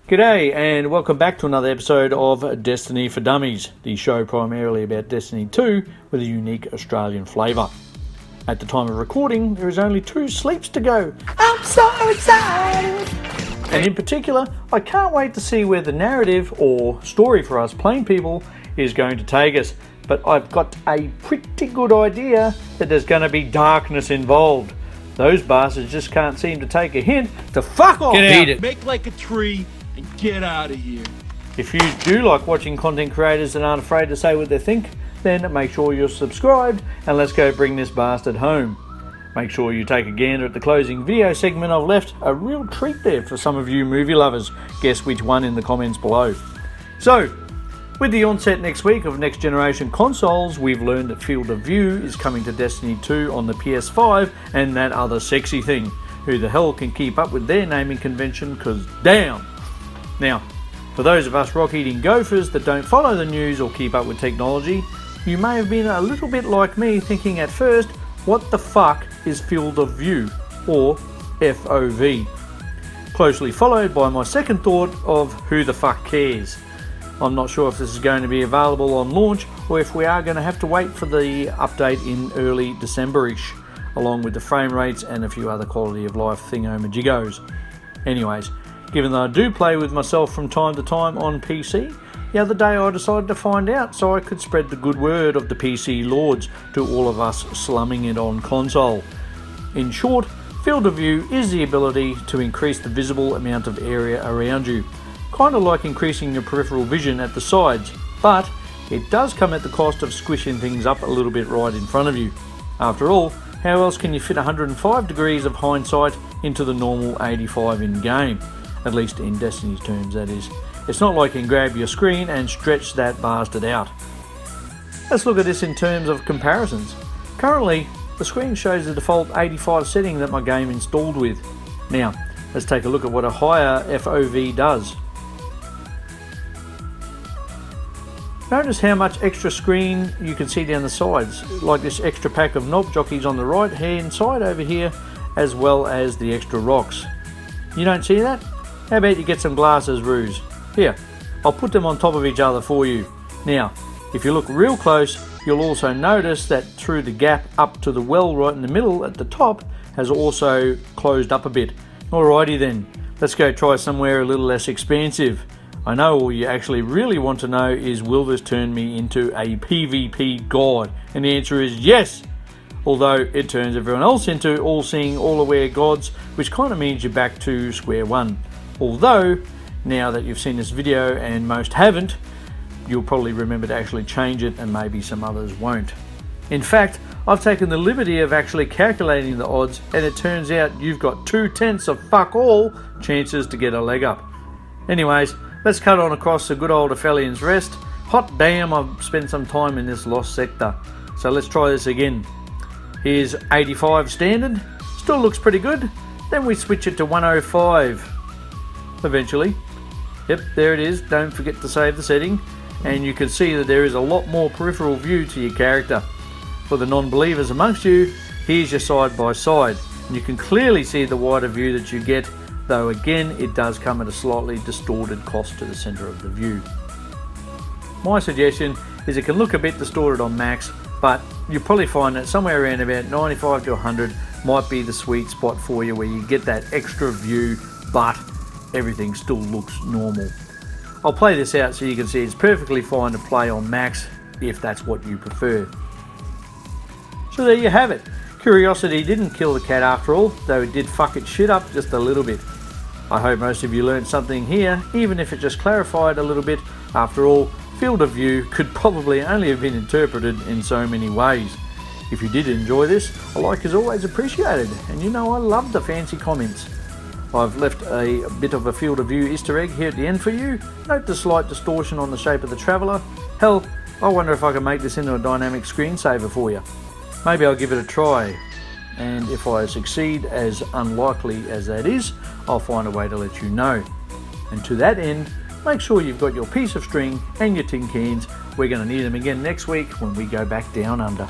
G'day and welcome back to another episode of Destiny for Dummies, the show primarily about Destiny 2 with a unique Australian flavour. At the time of recording, there is only 2 sleeps to go. I'm so excited! And in particular, I can't wait to see where the narrative or story for us plain people is going to take us. But I've got a pretty good idea that there's going to be darkness involved. Those bastards just can't seem to take a hint to fuck off. Get out. Make like a tree and get out of here. If you do like watching content creators that aren't afraid to say what they think, then make sure you're subscribed and let's go bring this bastard home. Make sure you take a gander at the closing video segment I've left. A real treat there for some of you movie lovers. Guess which one in the comments below. So, with the onset next week of next generation consoles, we've learned that Field of View is coming to Destiny 2 on the PS5 and that other sexy thing. Who the hell can keep up with their naming convention, cause damn! Now, for those of us rock-eating gophers that don't follow the news or keep up with technology, you may have been a little bit like me thinking at first, what the fuck is Field of View, or FOV? Closely followed by my second thought of who the fuck cares? I'm not sure if this is going to be available on launch or if we are going to have to wait for the update in early December-ish, along with the frame rates and a few other quality of life thingamajigos. Anyways, given that I do play with myself from time to time on PC, the other day I decided to find out so I could spread the good word of the PC lords to all of us slumming it on console. In short, Field of View is the ability to increase the visible amount of area around you, kind of like increasing your peripheral vision at the sides, but it does come at the cost of squishing things up a little bit right in front of you. After all, how else can you fit 105 degrees of hindsight into the normal 85 in game? At least in Destiny's terms, that is. It's not like you can grab your screen and stretch that bastard out. Let's look at this in terms of comparisons. Currently, the screen shows the default 85 setting that my game installed with. Now, let's take a look at what a higher FOV does. Notice how much extra screen you can see down the sides, like this extra pack of knob jockeys on the right hand side over here, as well as the extra rocks. You don't see that? How about you get some glasses, Ruse? Here, I'll put them on top of each other for you. Now, if you look real close, you'll also notice that through the gap up to the well right in the middle at the top has also closed up a bit. Alrighty then, let's go try somewhere a little less expansive. I know all you actually really want to know is, will this turn me into a PvP god? And the answer is yes! Although it turns everyone else into all-seeing, all-aware gods, which kind of means you're back to square one. Although, now that you've seen this video and most haven't, you'll probably remember to actually change it and maybe some others won't. In fact, I've taken the liberty of actually calculating the odds and it turns out you've got 2/10 of fuck all chances to get a leg up. Anyways, let's cut on across the good old Aphelios Rest. Hot damn, I've spent some time in this lost sector. So let's try this again. Here's 85 standard, still looks pretty good. Then we switch it to 105. Eventually. Yep, there it is. Don't forget to save the setting. And you can see that there is a lot more peripheral view to your character. For the non-believers amongst you, here's your side by side. And you can clearly see the wider view that you get, though again, it does come at a slightly distorted cost to the center of the view. My suggestion is it can look a bit distorted on max, but you'll probably find that somewhere around about 95 to 100 might be the sweet spot for you where you get that extra view, but everything still looks normal. I'll play this out so you can see it's perfectly fine to play on max if that's what you prefer. So there you have it. Curiosity didn't kill the cat after all, though it did fuck its shit up just a little bit. I hope most of you learned something here, even if it just clarified a little bit. After all, Field of View could probably only have been interpreted in so many ways. If you did enjoy this, a like is always appreciated, and you know I love the fancy comments. I've left a bit of a Field of View Easter egg here at the end for you. Note the slight distortion on the shape of the Traveller. Hell, I wonder if I can make this into a dynamic screensaver for you. Maybe I'll give it a try, and if I succeed, as unlikely as that is, I'll find a way to let you know. And to that end, make sure you've got your piece of string and your tin cans. We're going to need them again next week when we go back down under.